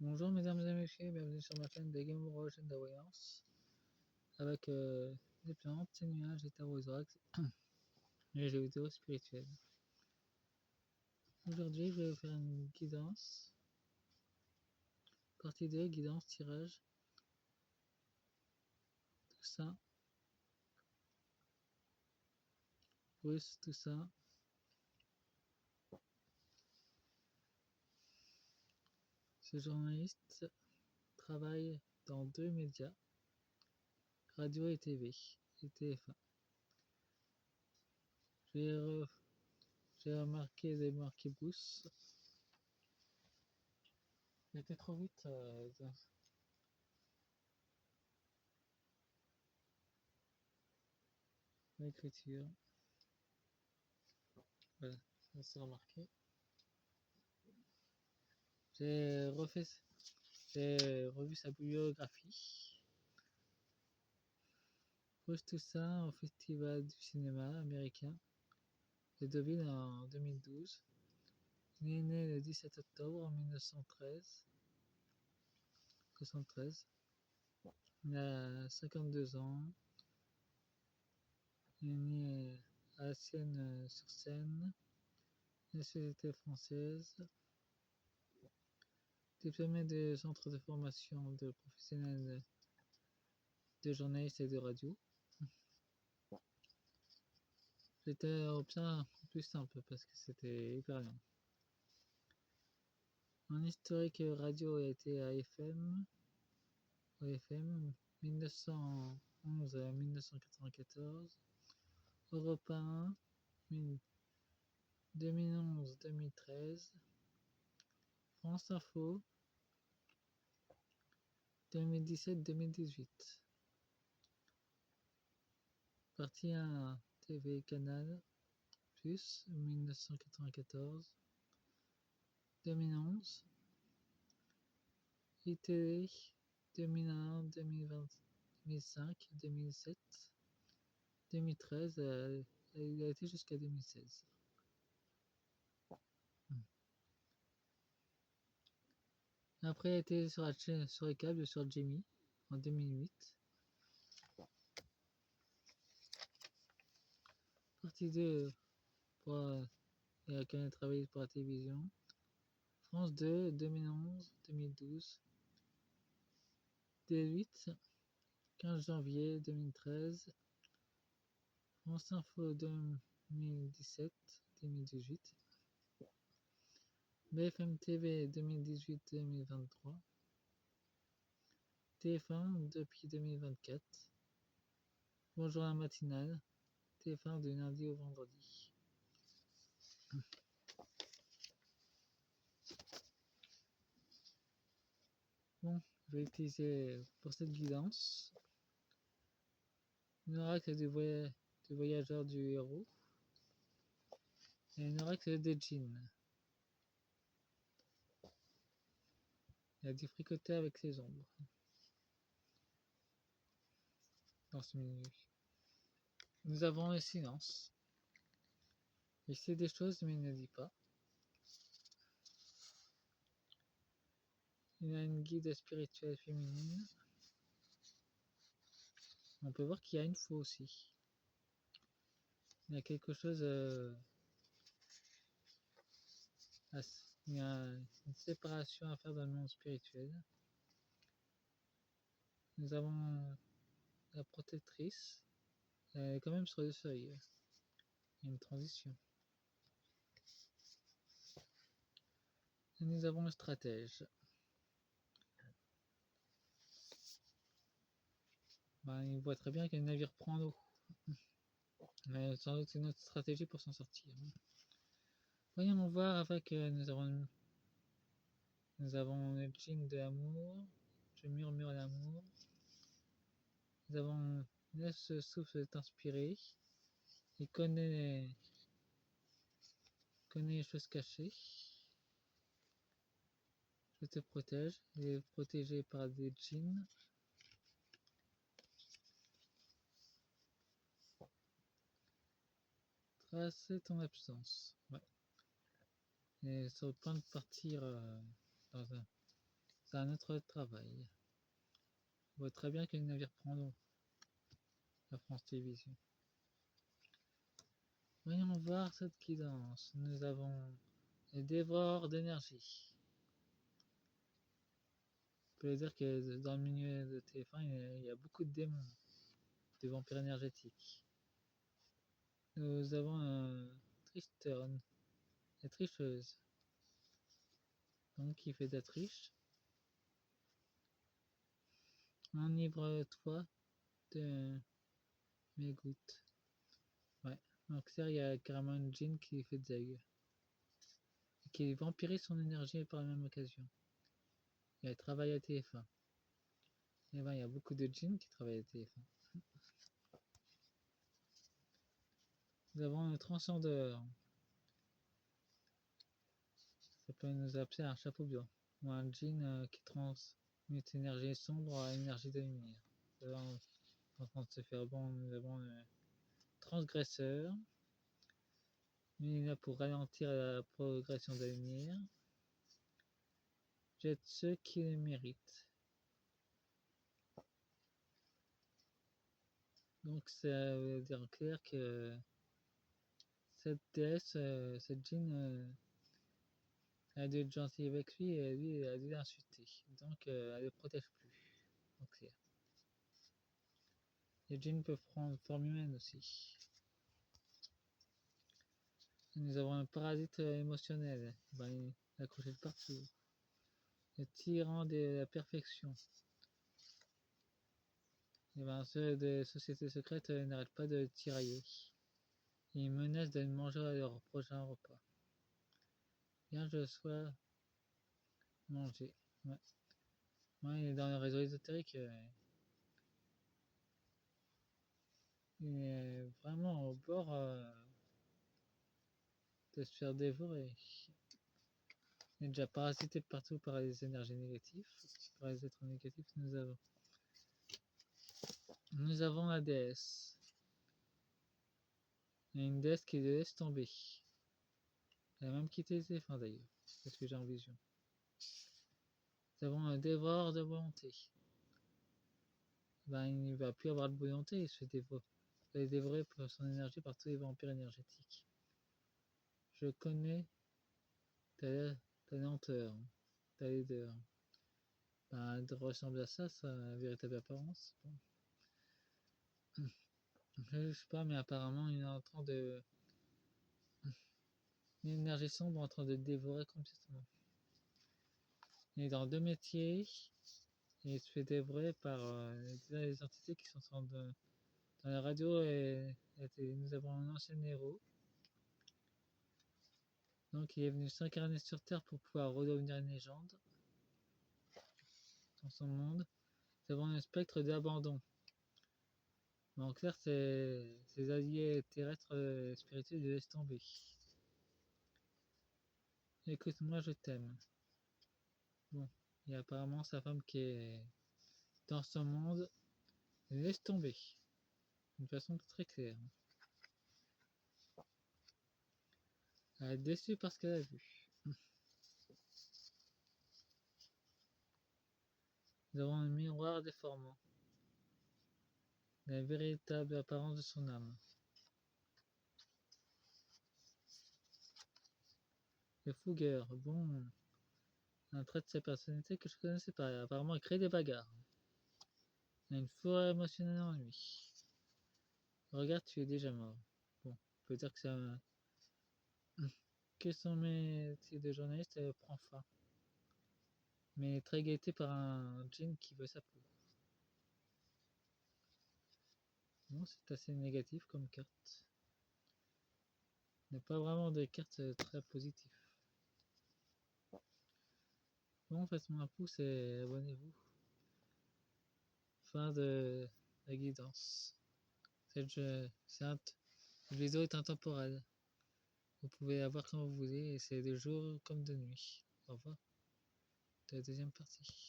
Bonjour mesdames et messieurs, bienvenue sur ma chaîne des Game Over chaîne de voyance avec des plantes, des nuages, des tarots et les jeux vidéo spirituels. Aujourd'hui, je vais vous faire une guidance, partie 2, guidance, tirage, tout ça, russe, tout ça. Ce journaliste travaille dans 2 médias, radio et TV, et TF1. J'ai remarqué des marqués pouces. J'étais trop vite dans l'écriture. Voilà, ça s'est remarqué. J'ai revu sa biographie. Pose tout ça au Festival du cinéma américain de Deauville en 2012. Il est né le 17 octobre 1973. Il a 52 ans. Il est né à Sienne-sur-Seine, nationalité française. Diplômé du centre de formation de professionnels de journalistes et de radio. J'étais option plus simple parce que c'était hyper long. Mon historique radio a été à FM 1911 à 1994, Europe 1 2011-2013, France Info 2017-2018, Partie 1 TV Canal Plus 1994, 2011, ITV 2001, 2020, 2005, 2007, 2013, il a été jusqu'à 2016. Après, il a été sur les câbles sur Jamie en 2008. Partie 2, il a quand même travaillé pour la télévision. France 2, 2011, 2012. D8, 15 janvier 2013. France Info 2017, 2018. BFM TV 2018-2023. TF1 depuis 2024. Bonjour la matinale. TF1 du lundi au vendredi. Bon, je vais utiliser pour cette guidance une oracle du voyageur du héros et une oracle des djinns. Il a dû fricoter avec ses ombres dans ce milieu. Nous avons le silence. Il sait des choses mais il ne dit pas. Il a une guide spirituelle féminine. On peut voir qu'il y a une faux aussi. Il y a quelque chose. Il y a une séparation à faire dans le monde spirituel. Nous avons la protectrice. Elle est quand même sur le seuil. Il y a une transition. Et nous avons le stratège. Il voit très bien que le navire prend l'eau. Mais sans doute c'est notre stratégie pour s'en sortir. Voyons voir avec nous avons le djinn de l'amour. Je murmure l'amour. Nous avons laisse ce souffle t'inspirer. Il connaît les choses cachées. Je te protège. Il est protégé par des djinns. Tracer ton absence. Ouais. Et sur le point de partir dans un C'est un autre travail. On voit très bien que les navires prendront la France Télévisions. Voyons voir cette guidance. Nous avons les dévoreurs d'énergie. On peut dire que dans le milieu de TF1, il y a beaucoup de démons, des vampires énergétiques. Nous avons un trichturn, la tricheuse, donc qui fait de la triche. Enivre-toi de mes gouttes. Ouais, donc ça, il y a carrément une djinn qui fait de Zeg, qui vampirise son énergie par la même occasion. Et elle travaille à TF1. Et ben, il y a beaucoup de djinns qui travaillent à TF1. Nous avons un transcendeur. Ça peut nous appeler un chapeau blanc. Ou un djinn qui transmute énergie sombre à énergie de lumière. Là, on est en train de se faire bon. Nous avons un transgresseur. Mais il est là pour ralentir la progression de la lumière. Jette ceux qui le méritent. Donc ça veut dire en clair que cette déesse, cette djinn, elle a dû être gentille avec lui et lui elle a dû l'insulter. Donc elle le protège plus. En clair. Les djinns peuvent prendre forme humaine aussi. Et nous avons un parasite émotionnel. Ben, il est accroché de partout. Le tyran de la perfection. Et ben, ceux des sociétés secrètes n'arrêtent pas de tirailler. Ils menacent de manger à leur prochain repas. Bien je sois mangé. Ouais. Ouais, il est dans le réseau ésotérique. Il est vraiment au bord de se faire dévorer. Il est déjà parasité partout par les énergies négatives. Par les êtres négatifs, nous avons la déesse. Il y a une déesse qui le laisse tomber. Elle a même quitté les fins d'ailleurs. C'est ce que j'ai en vision. Nous avons un dévoreur de volonté. Ben, il ne va plus avoir de volonté, il se fait dévorer pour son énergie par tous les vampires énergétiques. Je connais ta lenteur, ta laideur. Ben, elle ressemble à ça, sa véritable apparence. Bon. Je sais pas, mais apparemment, il est en train de. Une énergie sombre en train de dévorer complètement. Il est dans deux métiers et il se fait dévorer par les entités qui sont dans la radio et nous avons un ancien héros. Donc il est venu s'incarner sur Terre pour pouvoir redevenir une légende dans son monde. Nous avons un spectre d'abandon. Mais en clair, ses alliés terrestres et spirituels le laissent tomber. Écoute-moi, je t'aime. Bon, il y a apparemment sa femme qui est dans son monde. Elle laisse tomber. D'une façon très claire. Elle est déçue par ce qu'elle a vu. Nous avons un miroir déformant. La véritable apparence de son âme. Le fougueur, bon, un trait de sa personnalité que je connaissais pas. Apparemment, il crée des bagarres. Il a une fureur émotionnelle en lui. Regarde, tu es déjà mort. Bon, on peut dire que c'est un... que son métier de journaliste prend fin. Mais très guetté par un djinn qui veut sa peau. Bon, c'est assez négatif comme carte. Il n'y a pas vraiment de carte très positive. Bon, faites-moi un pouce et abonnez-vous. Fin de la guidance. Cette vidéo est intemporelle. Vous pouvez la voir quand vous voulez et c'est de jour comme de nuit. Au revoir. De la deuxième partie.